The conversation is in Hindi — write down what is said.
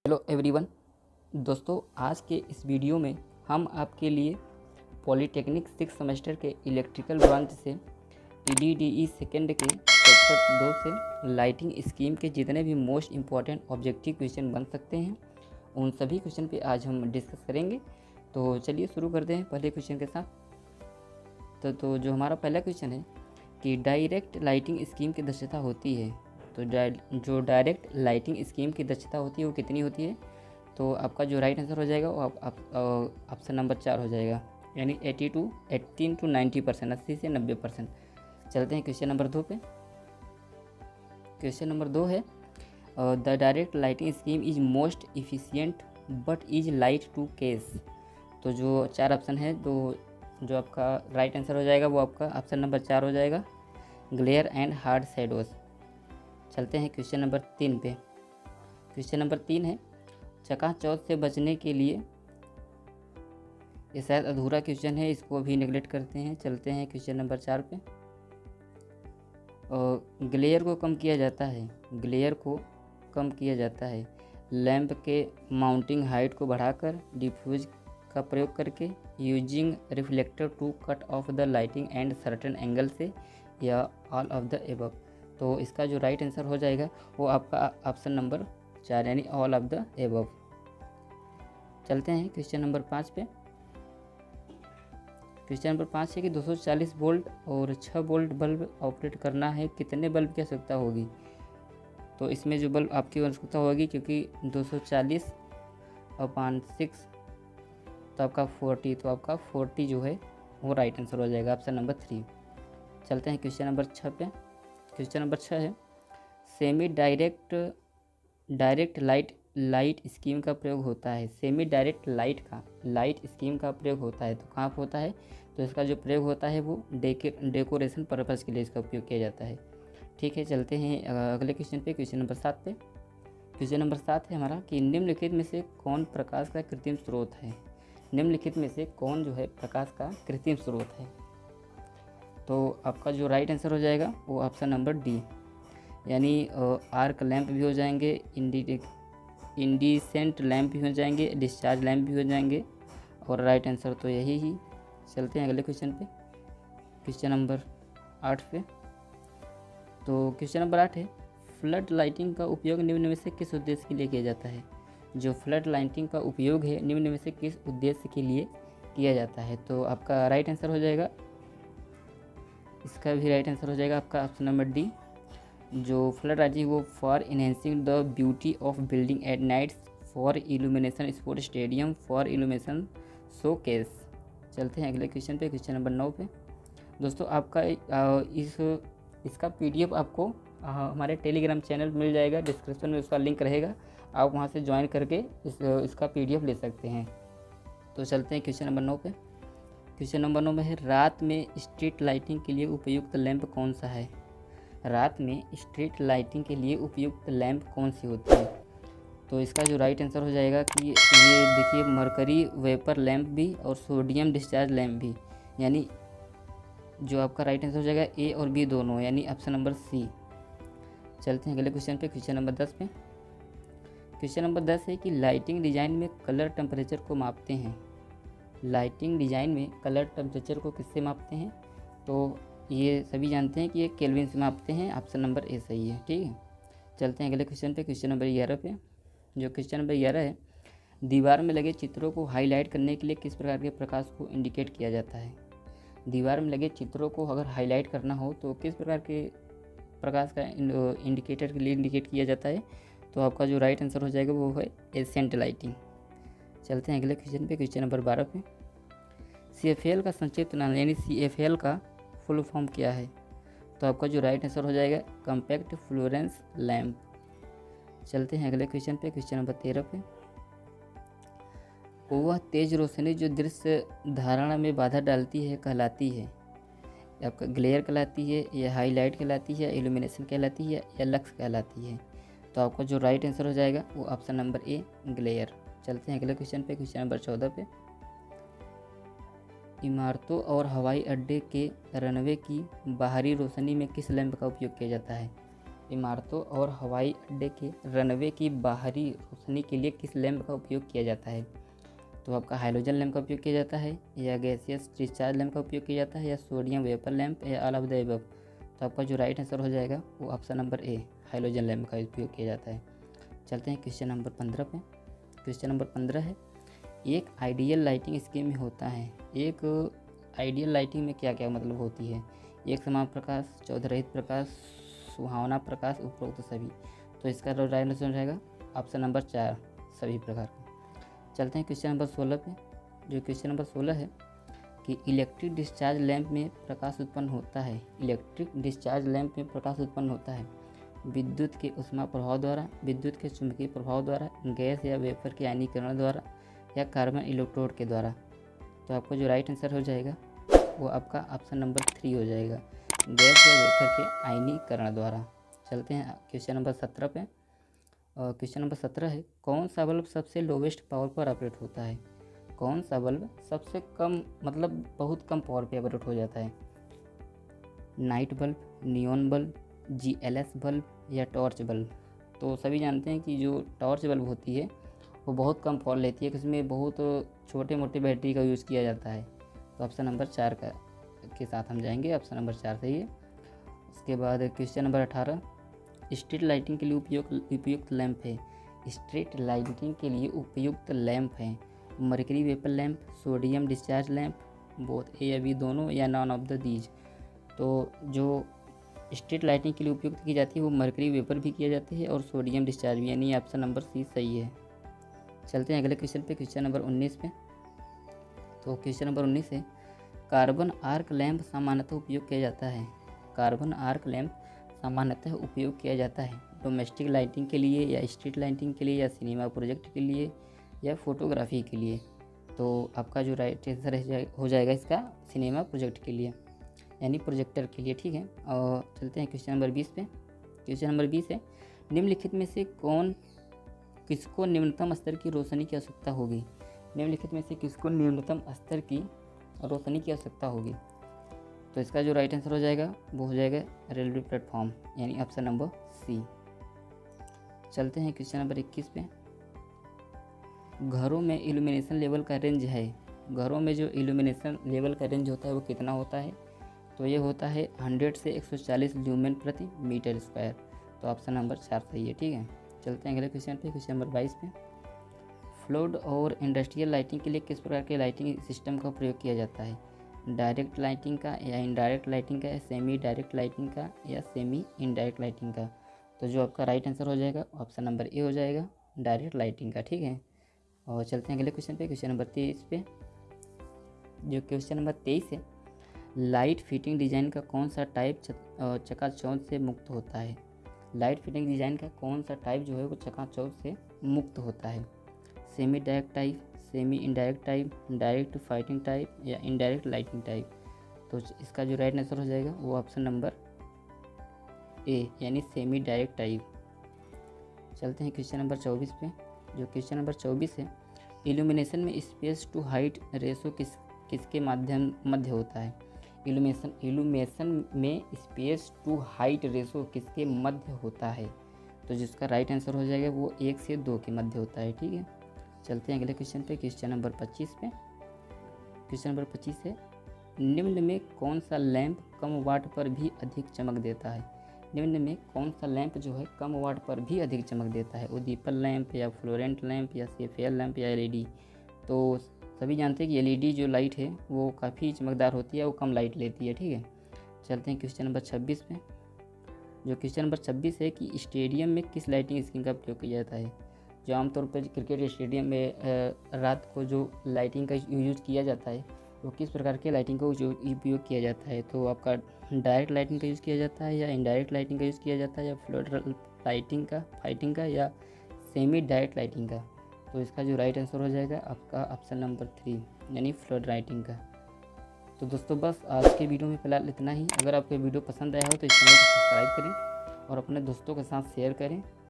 हेलो एवरीवन दोस्तों, आज के इस वीडियो में हम आपके लिए पॉलीटेक्निक 6 सेमेस्टर के इलेक्ट्रिकल ब्रांच से EDDE सेकेंड के चैप्टर 2 से लाइटिंग स्कीम के जितने भी मोस्ट इम्पॉर्टेंट ऑब्जेक्टिव क्वेश्चन बन सकते हैं उन सभी क्वेश्चन पे आज हम डिस्कस करेंगे। तो चलिए शुरू करते हैं पहले क्वेश्चन के साथ। तो जो हमारा पहला क्वेश्चन है कि डायरेक्ट लाइटिंग स्कीम की दक्षता होती है, तो जो डायरेक्ट लाइटिंग स्कीम की दक्षता होती है वो कितनी होती है? तो आपका जो राइट आंसर हो जाएगा वो ऑप्शन नंबर 4 हो जाएगा, यानी 18 to 90%, 80 से 90%। चलते हैं क्वेश्चन नंबर 2 पे। क्वेश्चन नंबर 2 है the direct lighting scheme is most efficient but is light to case. तो जो 4 ऑप्शन है, तो जो आपका राइट आंसर हो जाएगा वो आपका ऑप्शन नंबर 4 हो जाएगा, ग्लेयर एंड हार्ड शैडोज। चलते हैं क्वेश्चन नंबर 3 पे। क्वेश्चन नंबर 3 है चकाचौंध से बचने के लिए, ये शायद अधूरा क्वेश्चन है, इसको अभी नेगलेक्ट करते हैं। चलते हैं क्वेश्चन नंबर 4 पे। ग्लेयर को कम किया जाता है, ग्लेयर को कम किया जाता है लैंप के माउंटिंग हाइट को बढ़ाकर, डिफ्यूज का प्रयोग करके, using reflector to cut off the lighting and certain angle से, या ऑल ऑफ द एबव। तो इसका जो राइट आंसर हो जाएगा वो आपका ऑप्शन नंबर 4 यानी ऑल ऑफ द एबव। चलते हैं क्वेश्चन नंबर 5 पे। क्वेश्चन नंबर 5 है कि 240 वोल्ट और 6 वोल्ट बल्ब ऑपरेट करना है, कितने बल्ब की आवश्यकता होगी? तो इसमें जो बल्ब आपकी आवश्यकता होगी, क्योंकि 240/6 तो आपका 40, तो आपका 40 जो है वो राइट आंसर हो जाएगा, ऑप्शन नंबर 3। चलते हैं क्वेश्चन नंबर 6 पे। क्वेश्चन नंबर 6 है सेमी डायरेक्ट लाइट स्कीम का प्रयोग होता है। सेमी डायरेक्ट लाइट स्कीम का प्रयोग होता है, तो कहाँ पर होता है? तो इसका जो प्रयोग होता है वो डेकोरेशन पर्पज़ के लिए इसका उपयोग किया जाता है। ठीक है, चलते हैं अगले क्वेश्चन पे, क्वेश्चन नंबर 7 पे। क्वेश्चन नंबर 7 है हमारा कि निम्नलिखित में से कौन प्रकाश का कृत्रिम स्रोत है? निम्नलिखित में से कौन जो है प्रकाश का कृत्रिम स्रोत है? तो आपका जो राइट आंसर हो जाएगा वो ऑप्शन नंबर डी, यानी आर्क लैंप भी हो जाएंगे, इंडिसेंट लैंप भी हो जाएंगे, डिस्चार्ज लैंप भी हो जाएंगे, और राइट आंसर तो यही ही। चलते हैं अगले क्वेश्चन पे, क्वेश्चन नंबर 8 पे। तो क्वेश्चन नंबर 8 है फ्लड लाइटिंग का उपयोग निम्न में से किस उद्देश्य के लिए किया जाता है? जो फ्लड लाइटिंग का उपयोग है निम्न में से किस उद्देश्य के लिए किया जाता है? तो आपका राइट आंसर हो जाएगा, इसका भी राइट आंसर हो जाएगा आपका ऑप्शन नंबर डी। जो फ्लड लाइटिंग वो for enhancing the beauty of building at nights, for illumination sport stadium, for illumination showcase. चलते हैं अगले क्वेश्चन पे, क्वेश्चन नंबर 9 पे। दोस्तों आपका इसका PDF आपको हमारे टेलीग्राम चैनल मिल जाएगा, डिस्क्रिप्शन में उसका लिंक रहेगा, आप वहां से ज्वाइन करके इसका PDF ले सकते हैं। तो चलते हैं क्वेश्चन नंबर 9 पे। क्वेश्चन नंबर 9 में है रात में स्ट्रीट लाइटिंग के लिए उपयुक्त लैंप कौन सा है? रात में स्ट्रीट लाइटिंग के लिए उपयुक्त लैंप कौन सी होती है? तो इसका जो राइट आंसर हो जाएगा कि ये देखिए मरकरी वेपर लैंप भी और सोडियम डिस्चार्ज लैंप भी, यानी जो आपका राइट आंसर हो जाएगा ए और बी दोनों, यानी ऑप्शन नंबर सी। चलते हैं अगले क्वेश्चन पे, क्वेश्चन नंबर 10 पे। क्वेश्चन नंबर 10 है कि लाइटिंग डिज़ाइन में कलर टेम्परेचर को मापते हैं। लाइटिंग डिज़ाइन में कलर टेम्परेचर को किससे मापते हैं? तो ये सभी जानते हैं कि ये केल्विन से मापते हैं, ऑप्शन नंबर ए सही है। ठीक है, चलते हैं अगले क्वेश्चन पे, क्वेश्चन नंबर 11 पे। जो क्वेश्चन नंबर 11 है दीवार में लगे चित्रों को हाईलाइट करने के लिए किस प्रकार के प्रकाश को इंडिकेट किया जाता है? दीवार में लगे चित्रों को अगर हाईलाइट करना हो तो किस प्रकार के प्रकाश का इंडिकेटर के लिए इंडिकेट किया जाता है? तो आपका जो राइट आंसर हो जाएगा वो है एसेंट लाइटिंग। चलते हैं अगले क्वेश्चन पे, क्वेश्चन नंबर 12 पे। CFL का संक्षिप्त नाम यानी CFL का फुल फॉर्म क्या है? तो आपका जो राइट आंसर हो जाएगा कॉम्पैक्ट फ्लोरेंस लैंप। चलते हैं अगले क्वेश्चन पे, क्वेश्चन नंबर 13 पे। वह तेज रोशनी जो दृश्य धारणा में बाधा डालती है कहलाती है? आपका ग्लेयर कहलाती है, या हाईलाइट कहलाती है, या इल्यूमिनेशन कहलाती है, या लक्स कहलाती है? तो आपका जो राइट आंसर हो जाएगा वो ऑप्शन नंबर ए ग्लेयर। चलते हैं अगले क्वेश्चन पे, क्वेश्चन नंबर 14 पे। इमारतों और हवाई अड्डे के रनवे की बाहरी रोशनी में किस लैंप का उपयोग किया जाता है? इमारतों और हवाई अड्डे के रनवे की बाहरी रोशनी के लिए किस लैंप का उपयोग किया जाता है? तो आपका हाइड्रोजन लैंप का उपयोग किया जाता है, या गैसियस डिस्चार्ज लैंप का उपयोग किया जाता है, या सोडियम वेपर लैंप, या ऑल ऑफ द अबव। तो आपका जो राइट आंसर हो जाएगा वो option number A, hydrogen lamp का उपयोग किया जाता है। चलते हैं क्वेश्चन नंबर 15 पे। क्वेश्चन नंबर 15 है, एक आइडियल लाइटिंग स्कीम में होता है। एक आइडियल लाइटिंग में क्या क्या मतलब होती है? एक समान प्रकाश, चौधरहित प्रकाश, सुहावना प्रकाश, उपरोक्त सभी। तो इसका राइट आंसर रहेगा ऑप्शन नंबर 4, सभी प्रकार का। चलते हैं क्वेश्चन नंबर 16 पे। जो क्वेश्चन नंबर 16 है कि इलेक्ट्रिक डिस्चार्ज लैंप में प्रकाश उत्पन्न होता है। इलेक्ट्रिक डिस्चार्ज लैंप में प्रकाश उत्पन्न होता है विद्युत के ऊष्मा प्रभाव द्वारा, विद्युत के चुंबकीय प्रभाव द्वारा, गैस या वेपर के आयनीकरण द्वारा, या कार्बन इलेक्ट्रोड के द्वारा। तो आपको जो राइट आंसर हो जाएगा वो आपका ऑप्शन नंबर 3 हो जाएगा, गैस या वेपर के आयनीकरण द्वारा। चलते हैं क्वेश्चन नंबर 17 पे। और क्वेश्चन नंबर 17 है, कौन सा बल्ब सबसे लोवेस्ट पावर पर ऑपरेट होता है? कौन सा बल्ब सबसे कम, मतलब बहुत कम पावर पे ऑपरेट हो जाता है? Night bulb, neon bulb, GLS bulb, या टॉर्च बल्ब। तो सभी जानते हैं कि जो टॉर्च बल्ब होती है वो बहुत कम पावर लेती है, इसमें बहुत छोटे मोटे बैटरी का यूज़ किया जाता है। तो ऑप्शन नंबर 4 के साथ हम जाएंगे, ऑप्शन नंबर 4 सही है। उसके बाद क्वेश्चन नंबर 18, स्ट्रीट लाइटिंग के लिए उपयुक्त लैंप है। स्ट्रीट लाइटिंग के लिए उपयुक्त लैंप है mercury vapour lamp, sodium discharge lamp, both A या बी दोनों, या नॉन ऑफ द दीज। तो जो स्ट्रीट लाइटिंग के लिए उपयुक्त की जाती है वो मरकरी वेपर भी किया जाती है और सोडियम डिस्चार्ज भी, यानी ऑप्शन नंबर सी सही है। चलते हैं अगले क्वेश्चन पे, क्वेश्चन नंबर 19 पे। तो क्वेश्चन नंबर 19 है, कार्बन आर्क लैंप सामान्यतः उपयोग किया जाता है। कार्बन आर्क लैंप सामान्यतः उपयोग किया जाता है डोमेस्टिक लाइटिंग के लिए, या स्ट्रीट लाइटिंग के लिए, या सिनेमा प्रोजेक्ट के लिए, या फोटोग्राफी के लिए। तो आपका जो राइट आंसर हो जाएगा इसका सिनेमा प्रोजेक्ट के लिए, यानी प्रोजेक्टर के लिए, ठीक है। और चलते हैं क्वेश्चन नंबर 20 पे। क्वेश्चन नंबर 20 है, निम्नलिखित में से किसको निम्नतम स्तर की रोशनी की आवश्यकता होगी? निम्नलिखित में से किसको न्यूनतम स्तर की रोशनी की आवश्यकता होगी? तो इसका जो राइट आंसर हो जाएगा वो हो जाएगा रेलवे प्लेटफॉर्म, यानी ऑप्शन नंबर सी। चलते हैं क्वेश्चन नंबर 21 पे। घरों में इल्यूमिनेशन लेवल का रेंज है। घरों में जो इल्यूमिनेशन लेवल का रेंज होता है वो कितना होता है? तो ये होता है 100 से 140 ल्यूमेन प्रति मीटर स्क्वायर। तो ऑप्शन नंबर 4 सही है, ठीक है। चलते हैं अगले क्वेश्चन पे, क्वेश्चन नंबर 22 पे। फ्लोड और इंडस्ट्रियल लाइटिंग के लिए किस प्रकार के लाइटिंग सिस्टम का प्रयोग किया जाता है? डायरेक्ट लाइटिंग का, या इनडायरेक्ट लाइटिंग का, या सेमी डायरेक्ट लाइटिंग का, या सेमी इनडायरेक्ट लाइटिंग का? तो जो आपका राइट आंसर हो जाएगा ऑप्शन नंबर ए हो जाएगा, डायरेक्ट लाइटिंग का, ठीक है। और चलते हैं अगले क्वेश्चन पे, क्वेश्चन नंबर 23 पे। जो क्वेश्चन नंबर 23 है, लाइट फिटिंग डिज़ाइन का कौन सा टाइप चकाचौंध से मुक्त होता है? लाइट फिटिंग डिज़ाइन का कौन सा टाइप जो है वो चकाचौंध से मुक्त होता है? Semi direct type, semi indirect type, direct fighting type, या इनडायरेक्ट लाइटिंग टाइप? तो इसका जो राइट आंसर हो जाएगा वो ऑप्शन नंबर ए, यानी सेमी डायरेक्ट टाइप। चलते हैं क्वेश्चन नंबर 24 पे। जो क्वेश्चन नंबर 24 है, इल्यूमिनेशन में स्पेस टू हाइट रेशो किसके मध्य होता है? इल्यूमिनेशन में स्पेस टू हाइट रेशो किसके मध्य होता है? तो जिसका राइट आंसर हो जाएगा वो 1 से 2 के मध्य होता है, ठीक है। चलते हैं अगले क्वेश्चन पे, क्वेश्चन नंबर 25 पे। क्वेश्चन नंबर 25 है, निम्न में कौन सा लैंप कम वाट पर भी अधिक चमक देता है? निम्न में कौन सा लैंप जो है कम वाट पर भी अधिक चमक देता है? उद्दीपक लैंप, या फ्लोरेंट लैंप, या सेफियर लैंप, या एलईडी? तो सभी जानते हैं कि एलईडी जो लाइट है वो काफ़ी चमकदार होती है, वो कम लाइट लेती है, ठीक है। चलते हैं क्वेश्चन नंबर 26 पे। जो क्वेश्चन नंबर 26 है कि स्टेडियम में किस लाइटिंग स्कीम का प्रयोग किया जाता है? जो आमतौर पर क्रिकेट स्टेडियम में रात को जो लाइटिंग का यूज किया जाता है वो किस प्रकार के लाइटिंग का उपयोग किया जाता है? तो आपका डायरेक्ट लाइटिंग का यूज़ किया जाता है, या इनडायरेक्ट लाइटिंग का यूज़ किया जाता है, या फ्लोड लाइटिंग का, फाइटिंग का, या सेमी डायरेक्ट लाइटिंग का? तो इसका जो राइट आंसर हो जाएगा आपका ऑप्शन नंबर 3, यानी फ्लोड लाइटिंग का। तो दोस्तों बस आज के वीडियो में फिलहाल इतना ही। अगर आपको वीडियो पसंद आया हो तो इस चैनल को सब्सक्राइब करें और अपने दोस्तों के साथ शेयर करें।